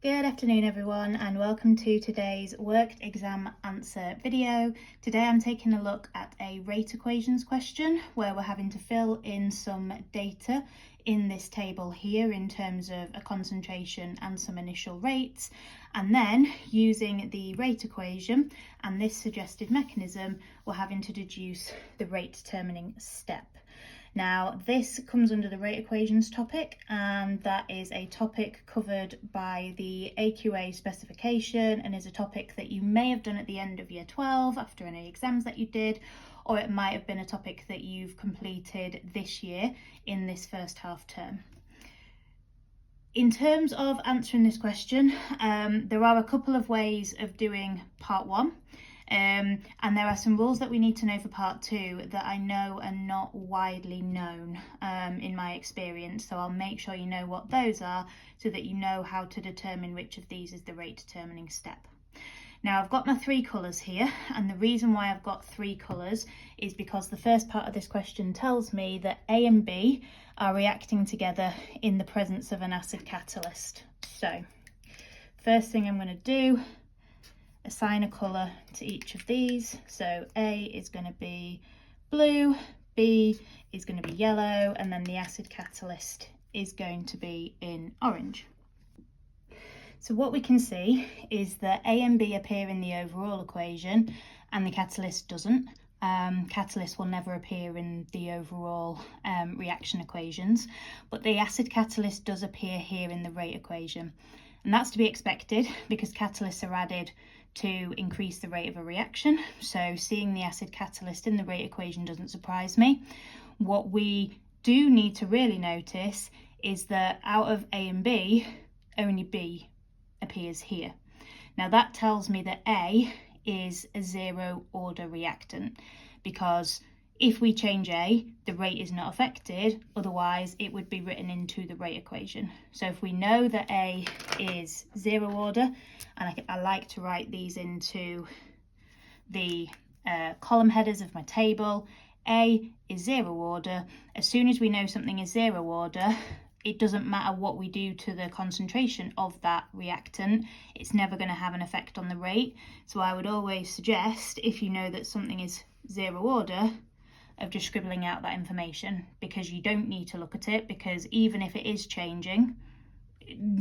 Good afternoon everyone, and welcome to today's worked exam answer video. Today I'm taking a look at a rate equations question where we're having to fill in some data in this table here in terms of a concentration and some initial rates, and then using the rate equation and this suggested mechanism we're having to deduce the rate determining step. Now this comes under the rate equations topic, and that is a topic covered by the AQA specification and is a topic that you may have done at the end of year 12 after any exams that you did, or it might have been a topic that you've completed this year in this first half term. In terms of answering this question, there are a couple of ways of doing part one. And there are some rules that we need to know for part two that I know are not widely known in my experience. So I'll make sure you know what those are so that you know how to determine which of these is the rate determining step. Now I've got my three colours here, and the reason why I've got three colours is because the first part of this question tells me that A and B are reacting together in the presence of an acid catalyst. So first thing I'm going to do, assign a colour to each of these. So A is going to be blue, B is going to be yellow, and then the acid catalyst is going to be in orange. So what we can see is that A and B appear in the overall equation and the catalyst doesn't. Catalyst will never appear in the overall reaction equations, but the acid catalyst does appear here in the rate equation. And that's to be expected because catalysts are added to increase the rate of a reaction. So seeing the acid catalyst in the rate equation doesn't surprise me. What we do need to really notice is that out of A and B, only B appears here. Now that tells me that A is a zero order reactant, because if we change A, the rate is not affected, otherwise it would be written into the rate equation. So if we know that A is zero order, and I like to write these into the column headers of my table, A is zero order. As soon as we know something is zero order, it doesn't matter what we do to the concentration of that reactant, it's never going to have an effect on the rate. So I would always suggest, if you know that something is zero order, of just scribbling out that information, because you don't need to look at it, because even if it is changing,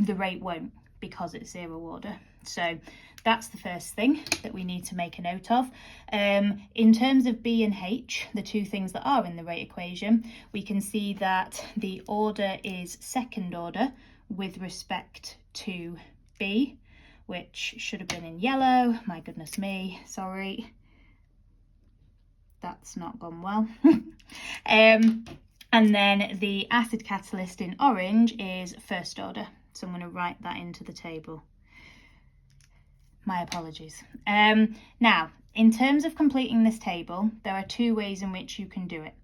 the rate won't, because it's zero order. So that's the first thing that we need to make a note of. In terms of B and H, the two things that are in the rate equation, we can see that the order is second order with respect to B, which should have been in yellow. My goodness me, sorry. That's not gone well. And then the acid catalyst in orange is first order. So I'm going to write that into the table. My apologies. Now, in terms of completing this table, there are two ways in which you can do it.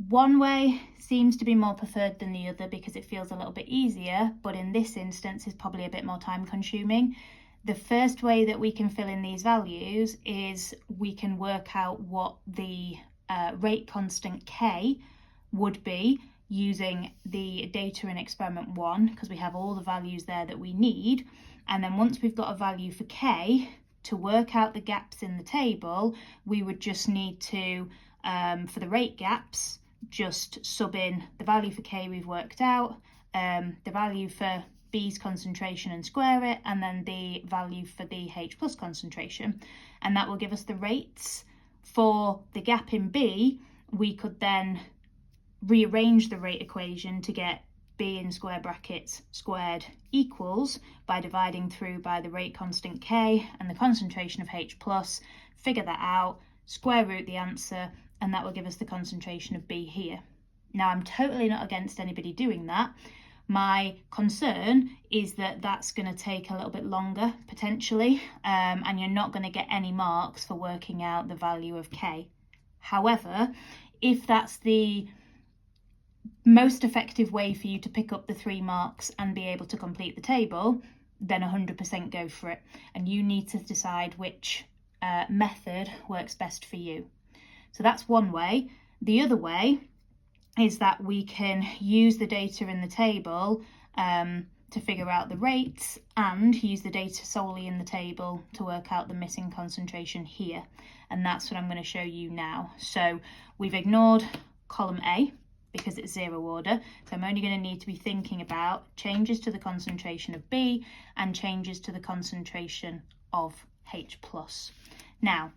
One way seems to be more preferred than the other because it feels a little bit easier, but in this instance is probably a bit more time consuming. The first way that we can fill in these values is we can work out what the rate constant K would be using the data in experiment 1, because we have all the values there that we need. And then once we've got a value for K, to work out the gaps in the table, we would just need to, for the rate gaps, just sub in the value for K we've worked out, the value for B's concentration and square it, and then the value for the H plus concentration. And that will give us the rates. For the gap in B, we could then rearrange the rate equation to get B in square brackets squared equals by dividing through by the rate constant K and the concentration of H plus, figure that out, square root the answer, and that will give us the concentration of B here. Now I'm totally not against anybody doing that. My concern is that that's going to take a little bit longer potentially, and you're not going to get any marks for working out the value of K. However, if that's the most effective way for you to pick up the 3 marks and be able to complete the table, then 100% go for it. And you need to decide which method works best for you. So that's one way. The other way is that we can use the data in the table to figure out the rates and use the data solely in the table to work out the missing concentration here. And that's what I'm going to show you now. So we've ignored column A because it's zero order. So I'm only going to need to be thinking about changes to the concentration of B and changes to the concentration of H+. Now,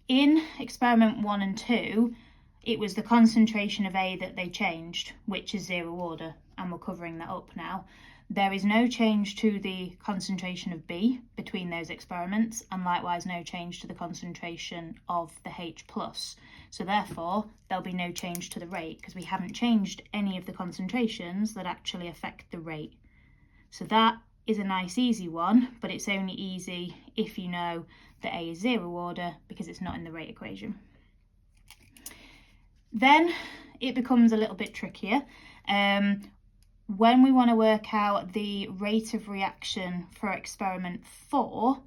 in experiment 1 and 2, it was the concentration of A that they changed, which is zero order, and we're covering that up now. There is no change to the concentration of B between those experiments, and likewise no change to the concentration of the H+. So therefore, there'll be no change to the rate because we haven't changed any of the concentrations that actually affect the rate. So that is a nice easy one, but it's only easy if you know that A is zero order because it's not in the rate equation. Then it becomes a little bit trickier. When we want to work out the rate of reaction for experiment 4,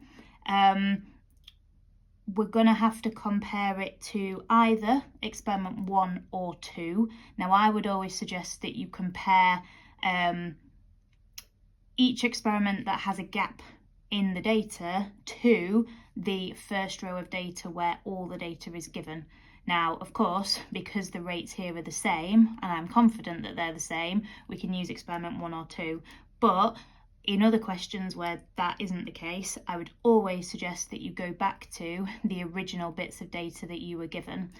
we're going to have to compare it to either experiment 1 or 2. Now, I would always suggest that you compare each experiment that has a gap in the data to the first row of data where all the data is given. Now, of course, because the rates here are the same, and I'm confident that they're the same, we can use experiment 1 or 2. But in other questions where that isn't the case, I would always suggest that you go back to the original bits of data that you were given.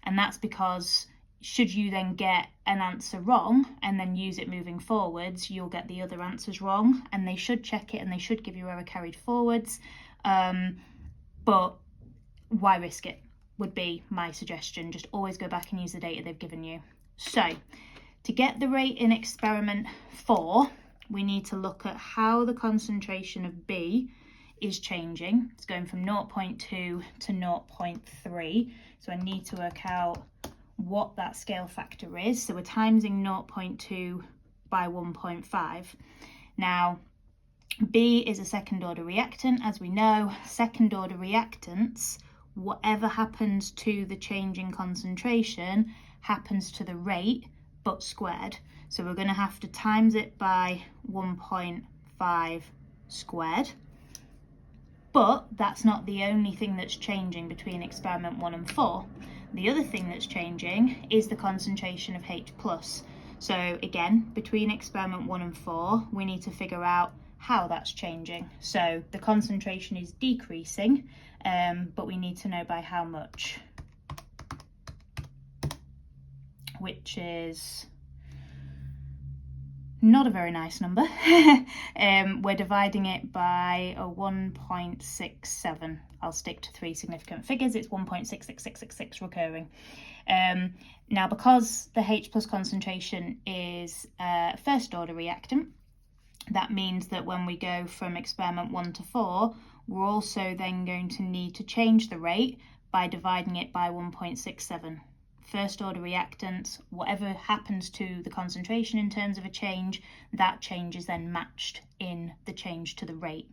And that's because should you then get an answer wrong and then use it moving forwards, you'll get the other answers wrong, and they should check it and they should give you error carried forwards. But why risk it? Would be my suggestion. Just always go back and use the data they've given you. So to get the rate in experiment 4, we need to look at how the concentration of B is changing. It's going from 0.2 to 0.3. So I need to work out what that scale factor is. So we're timesing 0.2 by 1.5. Now, B is a second order reactant. As we know, second order reactants, whatever happens to the change in concentration happens to the rate, but squared. So we're going to have to times it by 1.5 squared. But that's not the only thing that's changing between experiment 1 and 4. The other thing that's changing is the concentration of H+. So again, between experiment 1 and 4, we need to figure out how that's changing. So the concentration is decreasing, but we need to know by how much, which is not a very nice number. We're dividing it by a 1.67. I'll stick to 3 significant figures. It's 1.66666 recurring. Now, because the H+ concentration is a first order reactant, that means that when we go from experiment 1 to 4, we're also then going to need to change the rate by dividing it by 1.67. First order reactants, whatever happens to the concentration in terms of a change, that change is then matched in the change to the rate.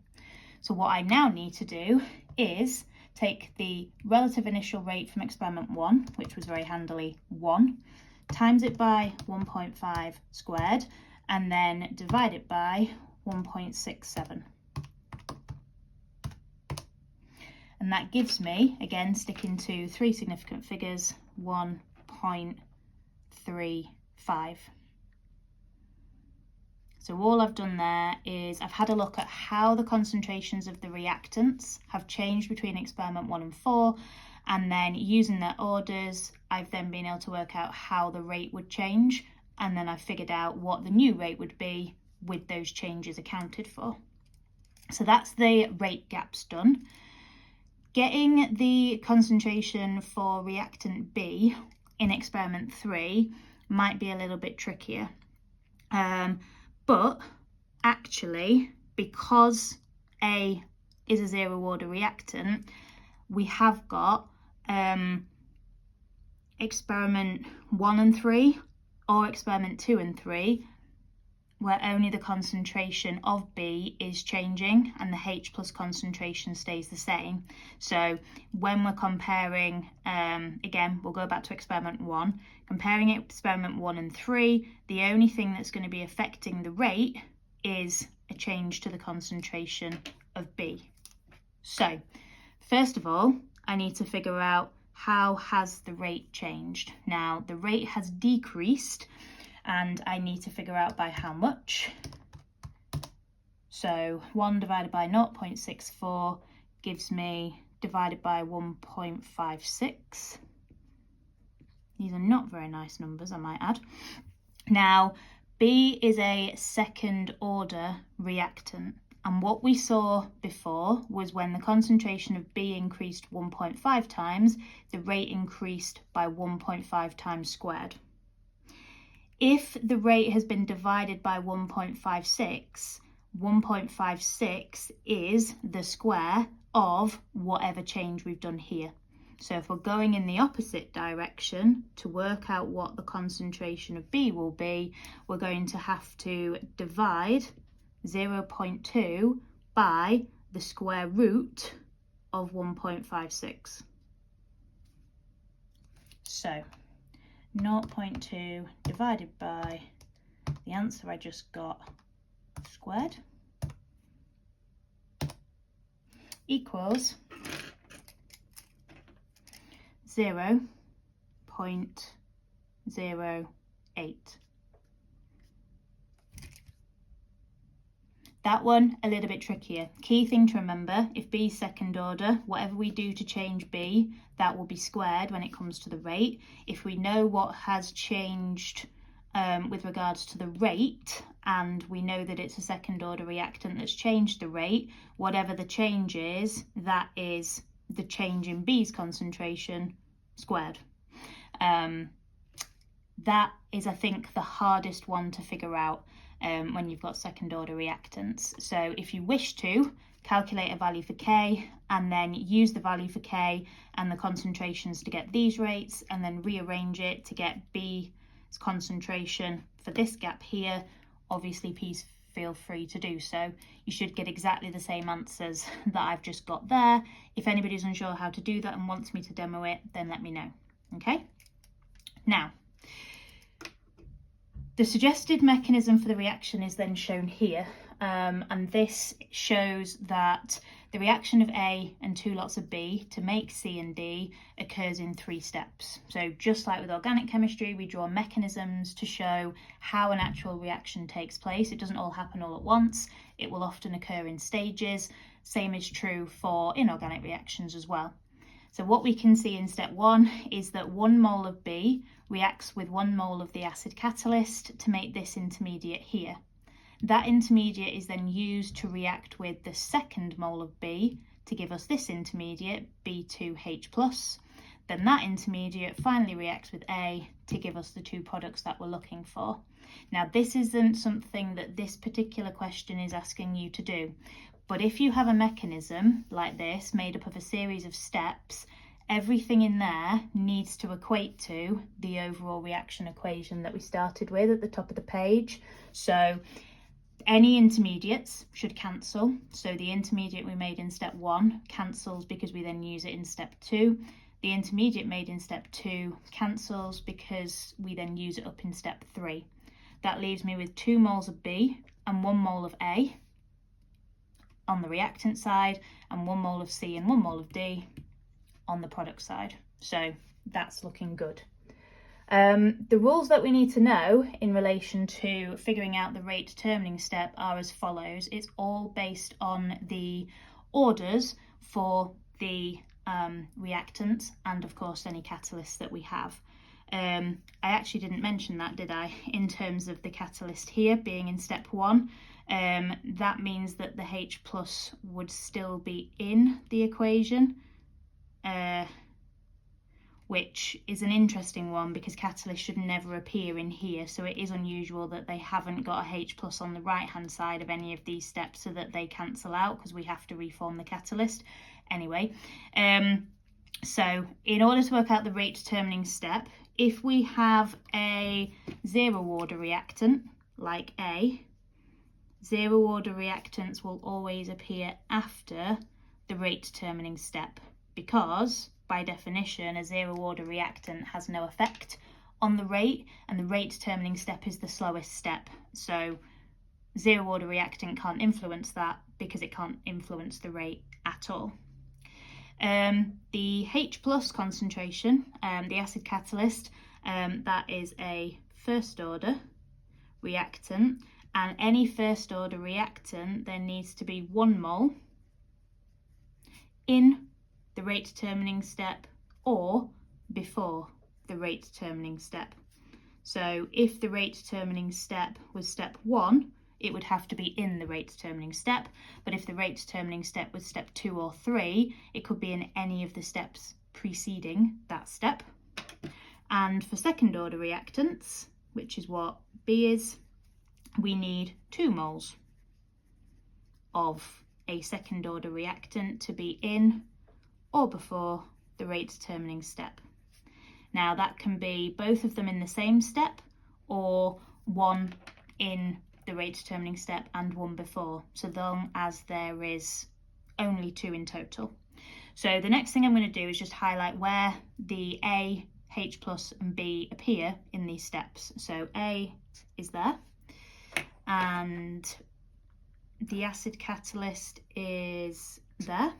So what I now need to do is take the relative initial rate from experiment 1, which was very handily 1, times it by 1.5 squared, and then divide it by 1.67. And that gives me, again, sticking to 3 significant figures, 1.35. So all I've done there is I've had a look at how the concentrations of the reactants have changed between experiment 1 and 4, and then using their orders, I've then been able to work out how the rate would change, and then I figured out what the new rate would be with those changes accounted for. So that's the rate gaps done. Getting the concentration for reactant B in experiment 3 might be a little bit trickier. But actually, because A is a zero order reactant, we have got experiment 1 and 3 or experiment 2 and 3 where only the concentration of B is changing and the H+ concentration stays the same. So when we're comparing, again, we'll go back to experiment 1, comparing it with experiment 1 and 3, the only thing that's going to be affecting the rate is a change to the concentration of B. So first of all, I need to figure out how has the rate changed. Now the rate has decreased and I need to figure out by how much. So 1 divided by 0.64 gives me divided by 1.56. These are not very nice numbers, I might add. Now, B is a second order reactant. And what we saw before was when the concentration of B increased 1.5 times, the rate increased by 1.5 times squared. If the rate has been divided by 1.56, 1.56 is the square of whatever change we've done here. So if we're going in the opposite direction to work out what the concentration of B will be, we're going to have to divide 0.2 by the square root of 1.56. So 0.2 divided by the answer I just got squared equals 0.08. That one a little bit trickier. Key thing to remember, if B is second order, whatever we do to change B, that will be squared when it comes to the rate. If we know what has changed with regards to the rate, and we know that it's a second order reactant that's changed the rate, whatever the change is, that is the change in B's concentration squared. That is, I think, the hardest one to figure out when you've got second order reactants. So if you wish to, calculate a value for K and then use the value for K and the concentrations to get these rates, and then rearrange it to get B's concentration for this gap here. Obviously, please feel free to do so. You should get exactly the same answers that I've just got there. If anybody's unsure how to do that and wants me to demo it, then let me know. Okay? Now, the suggested mechanism for the reaction is then shown here, and this shows that the reaction of A and 2 lots of B to make C and D occurs in 3 steps. So just like with organic chemistry, we draw mechanisms to show how an actual reaction takes place. It doesn't all happen all at once. It will often occur in stages. Same is true for inorganic reactions as well. So what we can see in step 1 is that 1 mole of B reacts with 1 mole of the acid catalyst to make this intermediate here. That intermediate is then used to react with the second mole of B to give us this intermediate, B2H+. Then that intermediate finally reacts with A to give us the 2 products that we're looking for. Now, this isn't something that this particular question is asking you to do, but if you have a mechanism like this made up of a series of steps, everything in there needs to equate to the overall reaction equation that we started with at the top of the page. So any intermediates should cancel. So the intermediate we made in step 1 cancels because we then use it in step 2. The intermediate made in step 2 cancels because we then use it up in step 3. That leaves me with 2 moles of B and 1 mole of A on the reactant side, and 1 mole of C and 1 mole of D on the product side. So that's looking good. The rules that we need to know in relation to figuring out the rate determining step are as follows. It's all based on the orders for the reactants and of course any catalysts that we have. I actually didn't mention that, did I, in terms of the catalyst here being in step 1. That means that the H plus would still be in the equation, which is an interesting one because catalysts should never appear in here. So it is unusual that they haven't got a H plus on the right hand side of any of these steps so that they cancel out, because we have to reform the catalyst anyway. So in order to work out the rate determining step, if we have a 0 order reactant like A, 0 order reactants will always appear after the rate determining step, because by definition a 0 order reactant has no effect on the rate, and the rate determining step is the slowest step. So zero order reactant can't influence that because it can't influence the rate at all. The H plus concentration, the acid catalyst, that is a first order reactant, and any first order reactant, there needs to be 1 mole in the rate determining step or before the rate determining step. So if the rate determining step was step 1, it would have to be in the rate determining step, but if the rate determining step was step 2 or 3, it could be in any of the steps preceding that step. And for second order reactants, which is what B is, we need 2 moles of a second order reactant to be in or before the rate determining step. Now that can be both of them in the same step, or one in the rate determining step and one before, so long as there is only 2 in total. So the next thing I'm going to do is just highlight where the A, H plus and B appear in these steps. So A is there, and the acid catalyst is there,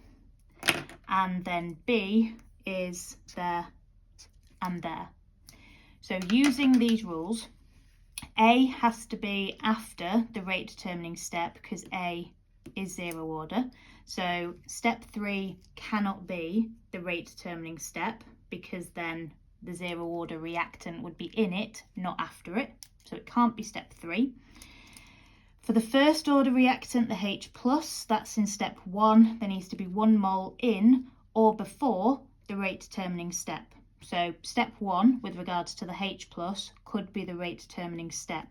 and then B is there and there. So using these rules, A has to be after the rate determining step because A is zero order. So step 3 cannot be the rate determining step because then the zero order reactant would be in it, not after it. So it can't be step 3. For the first order reactant, the H plus, that's in step 1. There needs to be 1 mole in or before the rate determining step. So step 1 with regards to the H plus could be the rate determining step,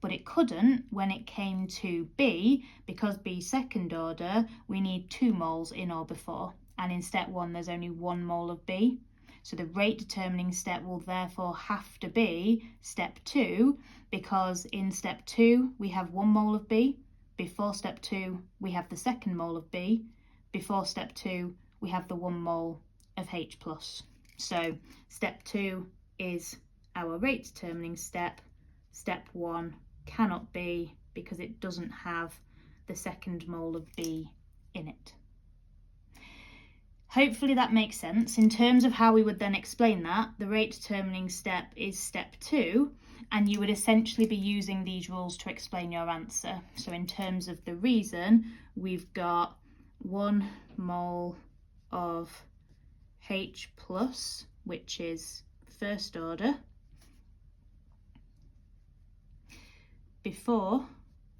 but it couldn't when it came to B, because B second order, we need 2 moles in or before, and in step 1 there's only 1 mole of B. So the rate determining step will therefore have to be step 2, because in step 2 we have 1 mole of B, before step 2 we have the second mole of B, before step 2 we have the 1 mole of H plus. So step 2 is our rate determining step. Step 1 cannot be because it doesn't have the second mole of B in it. Hopefully that makes sense. In terms of how we would then explain that, the rate determining step is step 2, and you would essentially be using these rules to explain your answer. So in terms of the reason, we've got 1 mole of H plus, which is first order, before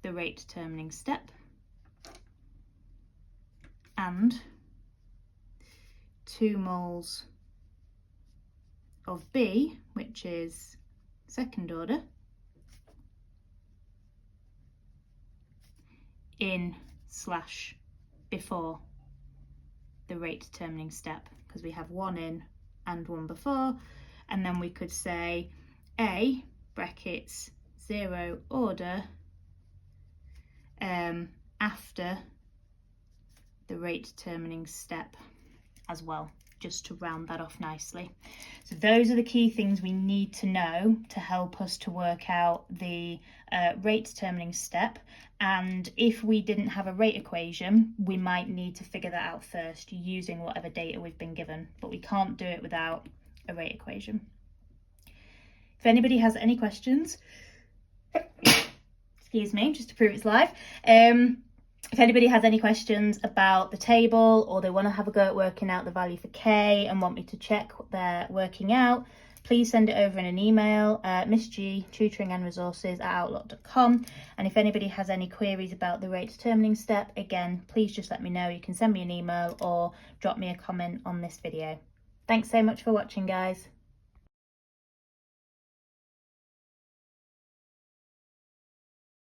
the rate determining step, and 2 moles of B, which is second order, in / before the rate determining step, because we have 1 in and 1 before, and then we could say A brackets 0 order after the rate determining step as well, just to round that off nicely. So those are the key things we need to know to help us to work out the rate determining step. And if we didn't have a rate equation, we might need to figure that out first using whatever data we've been given, but we can't do it without a rate equation. If anybody has any questions, excuse me, just to prove it's live, if anybody has any questions about the table, or they want to have a go at working out the value for K and want me to check what they're working out, please send it over in an email, missg tutoringandresources@outlook.com. And if anybody has any queries about the rate determining step, again, please just let me know. You can send me an email or drop me a comment on this video. Thanks so much for watching, guys.